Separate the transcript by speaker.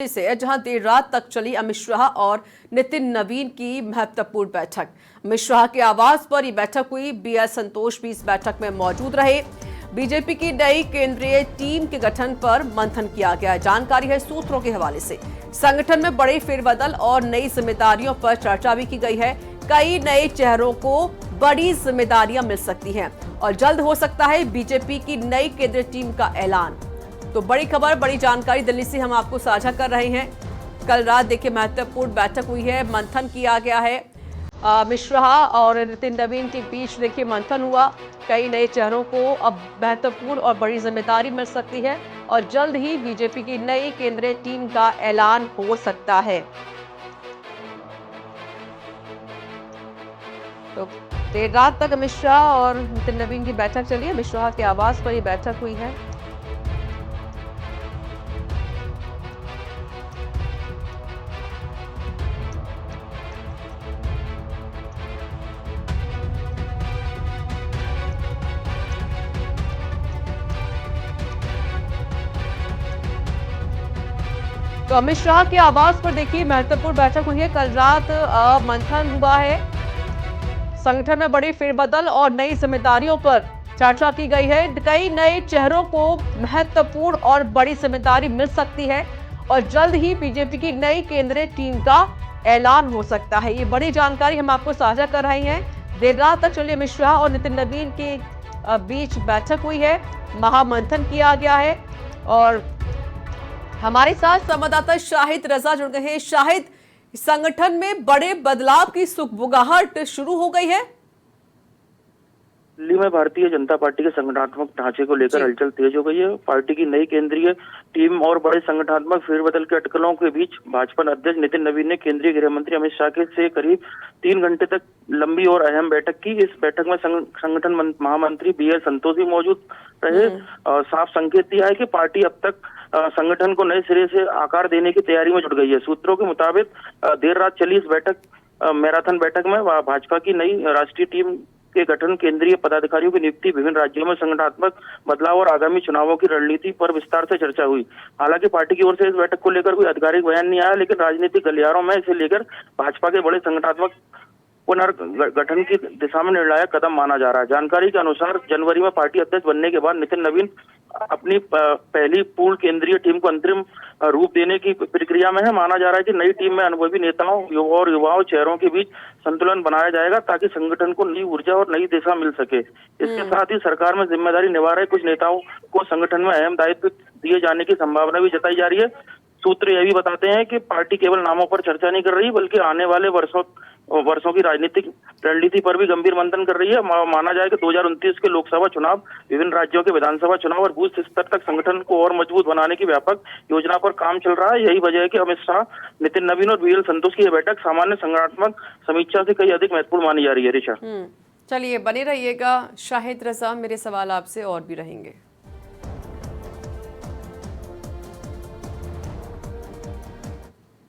Speaker 1: से जहां देर रात तक चली अमित शाह और नितिन नवीन की महत्वपूर्ण बैठक। अमित शाह के आवास पर यह बैठक हुई। बीएल संतोष भी इस बैठक में मौजूद रहे। बीजेपी की नई केंद्रीय टीम के गठन पर मंथन किया गया। जानकारी है सूत्रों के हवाले से। संगठन में बड़े फेरबदल और नई जिम्मेदारियों पर चर्चा भी की गई है। कई नए चेहरों को बड़ी जिम्मेदारियां मिल सकती हैं और जल्द हो सकता है बीजेपी की नई केंद्रीय टीम का ऐलान। तो बड़ी खबर, बड़ी जानकारी दिल्ली से हम आपको साझा कर रहे हैं। कल रात देखिए महत्वपूर्ण बैठक हुई है, मंथन किया गया है। अमित शाह और नितिन नवीन के बीच देखिए मंथन हुआ। कई नए चेहरों को अब महत्वपूर्ण और बड़ी जिम्मेदारी मिल सकती है और जल्द ही बीजेपी की नई केंद्रीय टीम का ऐलान हो सकता है। तो देर रात तक अमित शाह और नितिन नवीन की बैठक चली। अमित शाह के आवास पर यह बैठक हुई है। तो अमित शाह के आवास पर देखिए महत्वपूर्ण बैठक हुई है। कल रात मंथन हुआ है। संगठन में बड़ी फेरबदल और नई जिम्मेदारियों पर चर्चा की गई है। कई नए चेहरों को महत्वपूर्ण और बड़ी जिम्मेदारी मिल सकती है और जल्द ही बीजेपी की नई केंद्रीय टीम का ऐलान हो सकता है। ये बड़ी जानकारी हम आपको साझा कर रहे हैं। देर रात तक चली अमित शाह और नितिन नवीन के बीच बैठक हुई है, महामंथन किया गया है। और हमारे साथ संवाददाता शाहिद रजा जुड़ गए हैं। शाहिद, संगठन में बड़े बदलाव की सुगबुगाहट शुरू हो गई है।
Speaker 2: दिल्ली में भारतीय जनता पार्टी के संगठनात्मक ढांचे को लेकर हलचल तेज हो गई है। पार्टी की नई केंद्रीय टीम और बड़े संगठनात्मक फेरबदल के अटकलों के बीच भाजपा अध्यक्ष नितिन नवीन ने केंद्रीय गृह मंत्री अमित शाह के से करीब 3 घंटे तक लंबी और अहम बैठक की। इस बैठक में संगठन महामंत्री बीएल संतोष भी मौजूद रहे। साफ संकेत दिया है कि पार्टी अब तक संगठन को नए सिरे से आकार देने की तैयारी में जुट गई है। सूत्रों के मुताबिक देर रात चली इस बैठक मैराथन बैठक में भाजपा की नई राष्ट्रीय टीम के गठन, केंद्रीय पदाधिकारियों की नियुक्ति, विभिन्न राज्यों में संगठनात्मक बदलाव और आगामी चुनावों की रणनीति पर विस्तार से चर्चा हुई। हालांकि पार्टी की ओर से इस बैठक को लेकर कोई आधिकारिक बयान नहीं आया, लेकिन राजनीतिक गलियारों में इसे लेकर भाजपा के बड़े संगठनात्मक पुनर्गठन की दिशा में निर्णायक कदम माना जा रहा है। जानकारी के अनुसार जनवरी में पार्टी अध्यक्ष बनने के बाद नितिन नवीन अपनी पहली पूर्ण केंद्रीय टीम को अंतरिम रूप देने की प्रक्रिया में है। माना जा रहा है कि नई टीम में अनुभवी नेताओं और युवाओं चेहरों के बीच संतुलन बनाया जाएगा ताकि संगठन को नई ऊर्जा और नई दिशा मिल सके। इसके साथ ही सरकार में जिम्मेदारी निभा रहे कुछ नेताओं को संगठन में अहम दायित्व दिए जाने की संभावना भी जताई जा रही है। सूत्र यह भी बताते हैं कि पार्टी केवल नामों पर चर्चा नहीं कर रही, बल्कि आने वाले वर्षों की राजनीतिक रणनीति पर भी गंभीर मंथन कर रही है। माना जाए कि 2029 के लोकसभा चुनाव, विभिन्न राज्यों के विधानसभा चुनाव और बूथ स्तर तक संगठन को और मजबूत बनाने की व्यापक योजना पर काम चल रहा है। यही वजह है कि अमित शाह, नितिन नवीन और बीएल संतोष की यह बैठक सामान्य संगठनात्मक समीक्षा से कई अधिक महत्वपूर्ण मानी जा रही है। ऋचा,
Speaker 1: चलिए बने रहिएगा। शाहिद रजा, मेरे सवाल आपसे और भी रहेंगे।